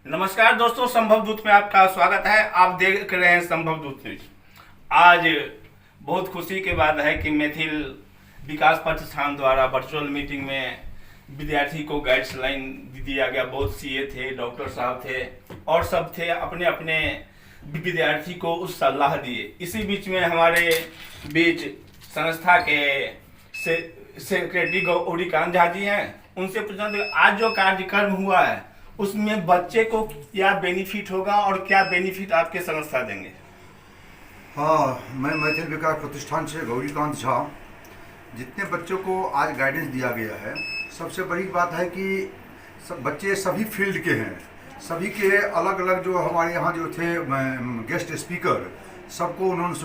नमस्कार दोस्तों, संभव दूत में आपका स्वागत है। आप देख रहे हैं संभव दूत न्यूज। आज बहुत खुशी के बात है कि मैथिल विकास प्रतिष्ठान द्वारा वर्चुअल मीटिंग में विद्यार्थी को गाइडलाइन दिया गया। बहुत सीए थे, डॉक्टर साहब थे और सब थे, अपने अपने विद्यार्थी को उस सलाह दिए। इसी बीच में हमारे बीच संस्था के सेक्रेटरी गौरीकांत झा जी हैं। उनसे पूछना, आज जो कार्यक्रम हुआ है उसमें बच्चे को क्या बेनिफिट होगा और क्या बेनिफिट आपके संस्था देंगे? हाँ, मैं मैथिल विकास प्रतिष्ठान से गौरीकांत झा। जितने बच्चों को आज गाइडेंस दिया गया है, सबसे बड़ी बात है कि सब बच्चे सभी फील्ड के हैं। सभी के अलग अलग जो हमारे यहाँ जो थे गेस्ट स्पीकर, सबको उन्होंने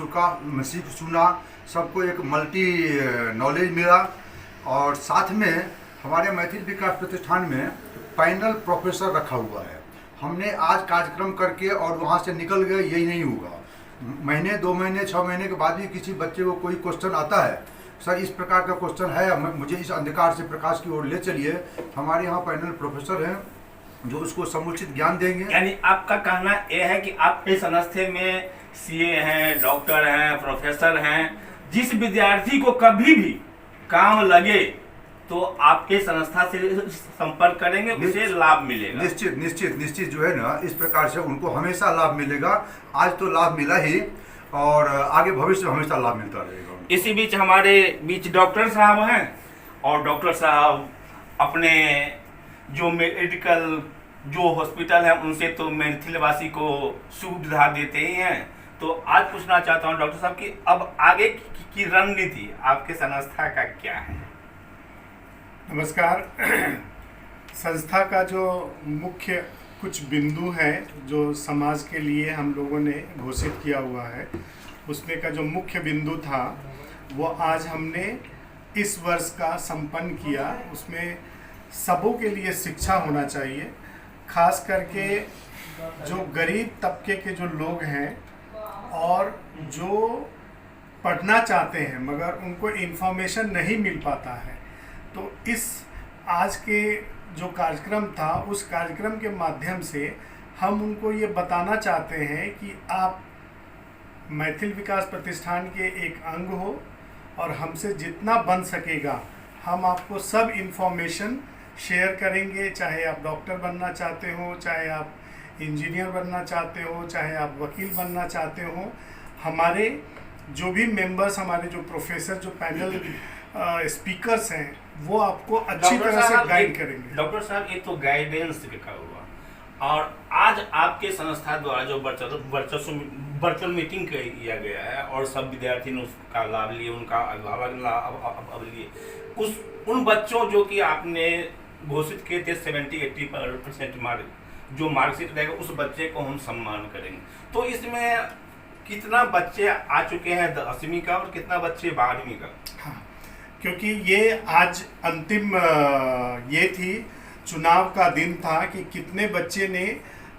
सुना, सबको एक मल्टी नॉलेज मिला। और साथ में हमारे मैथिल विकास प्रतिष्ठान में पैनल प्रोफेसर रखा हुआ है। हमने आज कार्यक्रम करके और वहाँ से निकल गए, यही नहीं होगा। महीने 2 महीने 6 महीने के बाद भी किसी बच्चे को कोई क्वेश्चन आता है, सर इस प्रकार का क्वेश्चन है, मुझे इस अंधकार से प्रकाश की ओर ले चलिए, हमारे यहाँ पैनल प्रोफेसर हैं जो उसको समुचित ज्ञान देंगे। यानी आपका कहना यह है कि आपके संस्था में सीए हैं, डॉक्टर हैं, प्रोफेसर हैं, जिस विद्यार्थी को कभी भी काम लगे तो आपके संस्था से संपर्क करेंगे, उसे लाभ मिलेगा। निश्चित निश्चित निश्चित जो है ना, इस प्रकार से उनको हमेशा लाभ मिलेगा। आज तो लाभ मिला ही और आगे भविष्य में हमेशा लाभ मिलता रहेगा। इसी बीच हमारे बीच डॉक्टर साहब हैं और डॉक्टर साहब अपने जो मेडिकल जो हॉस्पिटल है उनसे तो मैथिलवासी को सुविधा देते ही हैं। तो आज पूछना चाहता हूँ डॉक्टर साहब कि अब आगे की रणनीति आपके संस्था का क्या है? नमस्कार। संस्था का जो मुख्य कुछ बिंदु है जो समाज के लिए हम लोगों ने घोषित किया हुआ है, उसमें का जो मुख्य बिंदु था वो आज हमने इस वर्ष का संपन्न किया। उसमें सबों के लिए शिक्षा होना चाहिए, खास करके जो गरीब तबके के जो लोग हैं और जो पढ़ना चाहते हैं मगर उनको इन्फॉर्मेशन नहीं मिल पाता है। तो इस आज के जो कार्यक्रम था, उस कार्यक्रम के माध्यम से हम उनको ये बताना चाहते हैं कि आप मैथिल विकास प्रतिष्ठान के एक अंग हो और हमसे जितना बन सकेगा हम आपको सब इन्फॉर्मेशन शेयर करेंगे। चाहे आप डॉक्टर बनना चाहते हो, चाहे आप इंजीनियर बनना चाहते हो, चाहे आप वकील बनना चाहते हो, हमारे जो भी मेंबर्स, हमारे जो प्रोफेसर, जो पैनल स्पीकर्स हैं, वो आपको अच्छी तरह से गाइड करेंगे। डॉक्टर साहब, ये तो गाइडेंस लिखा हुआ, और आज आपके संस्था द्वारा जो वर्चुअल मीटिंग किया गया है और सब विद्यार्थी ने उसका लाभ लिए, उनका लाभ लिए, उन बच्चों जो कि आपने घोषित किए थे 70-80% जो मार्कशीट रहेगा, उस बच्चे को हम सम्मान करेंगे। तो इसमें कितना बच्चे आ चुके हैं 10वीं का और कितना बच्चे 12वीं का? हाँ, क्योंकि ये आज अंतिम ये थी, चुनाव का दिन था कि कितने बच्चे ने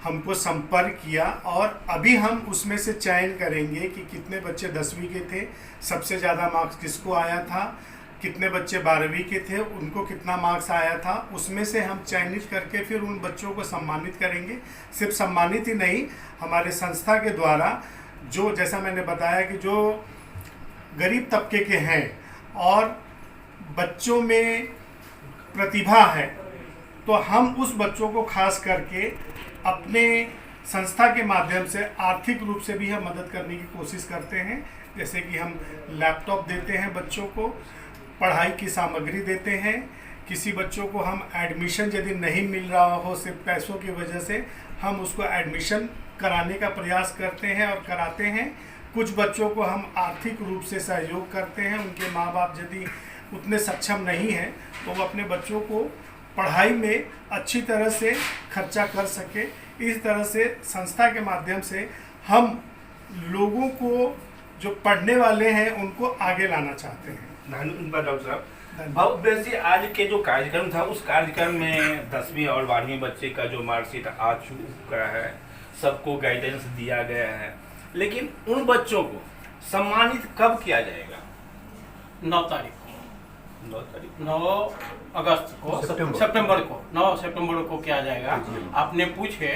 हमको संपर्क किया और अभी हम उसमें से चयन करेंगे कि कितने बच्चे 10वीं के थे, सबसे ज़्यादा मार्क्स किसको आया था, कितने बच्चे 12वीं के थे, उनको कितना मार्क्स आया था। उसमें से हम चयनित करके फिर उन बच्चों को सम्मानित करेंगे। सिर्फ सम्मानित ही नहीं, हमारे संस्था के द्वारा जो, जैसा मैंने बताया कि जो गरीब तबके के हैं और बच्चों में प्रतिभा है, तो हम उस बच्चों को खास करके अपने संस्था के माध्यम से आर्थिक रूप से भी हम मदद करने की कोशिश करते हैं। जैसे कि हम लैपटॉप देते हैं बच्चों को, पढ़ाई की सामग्री देते हैं। किसी बच्चों को हम एडमिशन यदि नहीं मिल रहा हो सिर्फ पैसों की वजह से, हम उसको एडमिशन कराने का प्रयास करते हैं और कराते हैं। कुछ बच्चों को हम आर्थिक रूप से सहयोग करते हैं। उनके माँ बाप यदि उतने सक्षम नहीं हैं तो वो अपने बच्चों को पढ़ाई में अच्छी तरह से खर्चा कर सके। इस तरह से संस्था के माध्यम से हम लोगों को जो पढ़ने वाले हैं उनको आगे लाना चाहते हैं। धन्यवाद डॉक्टर साहब। भव्य जी, आज के जो कार्यक्रम था उस कार्यक्रम में 10वीं और 12वीं बच्चे का जो मार्कशीट आ चुका है, सबको गाइडेंस दिया गया है, लेकिन उन बच्चों को सम्मानित कब किया जाएगा? 9 तारीख को। 9 तारीख 9 अगस्त को सितंबर को 9 सितंबर को किया जाएगा। आपने पूछे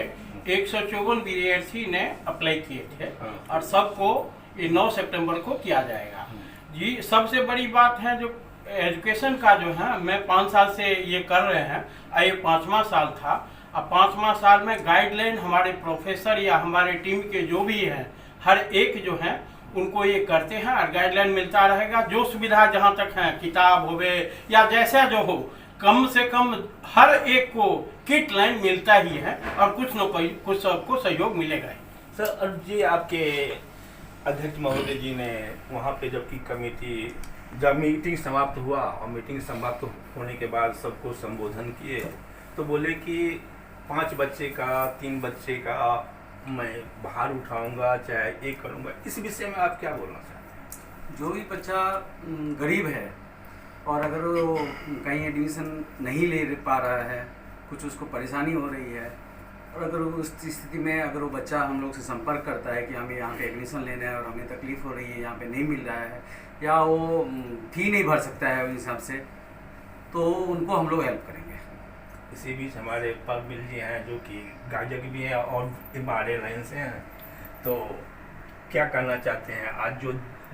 154 विद्यार्थी ने अप्लाई किए थे और सबको ये 9 सितंबर को किया जाएगा। जी सबसे बड़ी बात है जो एजुकेशन का जो है, मैं 5 साल से ये कर रहे हैं, ये 5वां साल था। अब 5वां साल में गाइडलाइन हमारे प्रोफेसर या हमारे टीम के जो भी हैं हर एक जो है उनको ये करते हैं और गाइडलाइन मिलता रहेगा। जो सुविधा जहाँ तक है, किताब होवे या जैसा जो हो, कम से कम हर एक को किट लाइन मिलता ही है और कुछ न कुछ सबको सहयोग मिलेगा ही। सर और जी आपके अध्यक्ष महोदय जी ने वहाँ पे जबकि कमेटी जब मीटिंग समाप्त हुआ और मीटिंग समाप्त होने के बाद सबको संबोधन किए तो बोले कि 5 बच्चे का 3 बच्चे का मैं बाहर उठाऊंगा चाहे एक करूंगा। इस विषय में आप क्या बोलना चाहते हैं? जो भी बच्चा गरीब है और अगर वो कहीं एडमिशन नहीं ले पा रहा है, कुछ उसको परेशानी हो रही है और अगर उस स्थिति में अगर वो बच्चा हम लोग से संपर्क करता है कि हमें यहाँ पे एडमिशन लेना है और हमें तकलीफ़ हो रही है, यहाँ पे नहीं मिल रहा है या वो फी नहीं भर सकता है उस हिसाब से, तो उनको हम लोग हेल्प करेंगे। इसी बीच हमारे परमिल जी हैं जो कि गाजक भी हैं और हमारे लाइन से हैं, तो क्या करना चाहते हैं? आज जो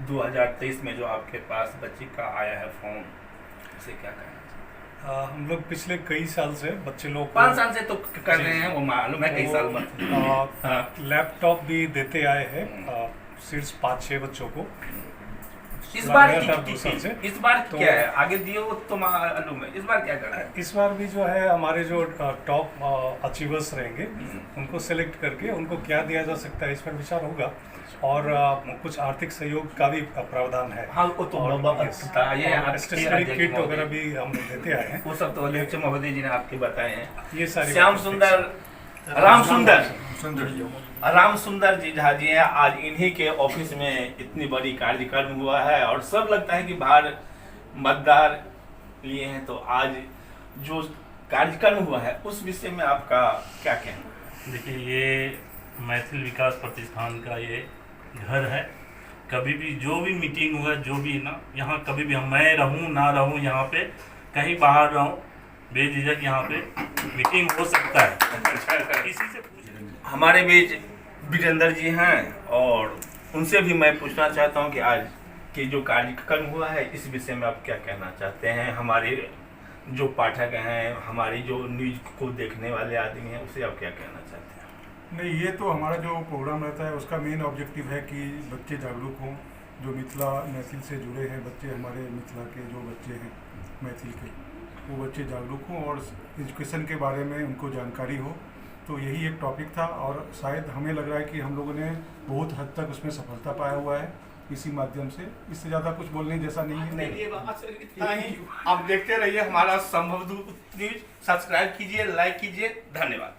2023 में जो आपके पास बच्चे का आया है फॉर्म, उसे क्या कहना चाहते हैं? हम लोग पिछले कई साल से बच्चे लोग 5 साल से तो कर रहे हैं, वो मालूम है कई साल मत लैपटॉप भी देते आए हैं सिर्फ 5-6 बच्चों को। इस बार से इस बार तो क्या है आगे दिए वो तो मालूम है, इस बार क्या करना है? इस बार भी जो है हमारे जो टॉप अचीवर्स रहेंगे उनको सेलेक्ट करके उनको क्या दिया जा सकता है इस पर विचार होगा और कुछ आर्थिक सहयोग का भी प्रावधान है। हाँ वो तो ये स्टेशनरी किट वगैरह भी हम देते आए हैं। वो सब तो अध्यक्ष महोदय जी ने आपके बताए हैं। ये सारी श्याम सुंदर राम सुंदर जी झा जी हैं। आज इन्हीं के ऑफिस में इतनी बड़ी कार्यक्रम हुआ है और सब लगता है कि बाहर मतदार लिए हैं, तो आज जो कार्यक्रम हुआ है उस विषय में आपका क्या कहना? देखिए ये मैथिल विकास प्रतिष्ठान का ये घर है। कभी भी जो भी मीटिंग हुआ जो भी ना, यहाँ कभी भी मैं रहूँ ना रहूँ, यहाँ पे कहीं बाहर रहूँ, बेझिझक यहाँ पे मीटिंग हो सकता है। किसी से हमारे बीच वीरेंद्र जी हैं और उनसे भी मैं पूछना चाहता हूं कि आज के जो कार्यक्रम हुआ है इस विषय में आप क्या कहना चाहते हैं? हमारे जो पाठक हैं, हमारी जो न्यूज को देखने वाले आदमी हैं, उसे आप क्या कहना चाहते हैं? नहीं, ये तो हमारा जो प्रोग्राम रहता है उसका मेन ऑब्जेक्टिव है कि बच्चे जागरूक हों। जो मैथिल से जुड़े हैं बच्चे, हमारे मिथिला के जो बच्चे हैं मैथिल के, वो बच्चे जागरूक हों और एजुकेशन के बारे में उनको जानकारी हो। तो यही एक टॉपिक था और शायद हमें लग रहा है कि हम लोगों ने बहुत हद तक उसमें सफलता पाया हुआ है इसी माध्यम से। इससे ज़्यादा कुछ बोलने जैसा नहीं है। इतना ही। आप देखते रहिए हमारा संभव न्यूज। सब्सक्राइब कीजिए, लाइक कीजिए। धन्यवाद।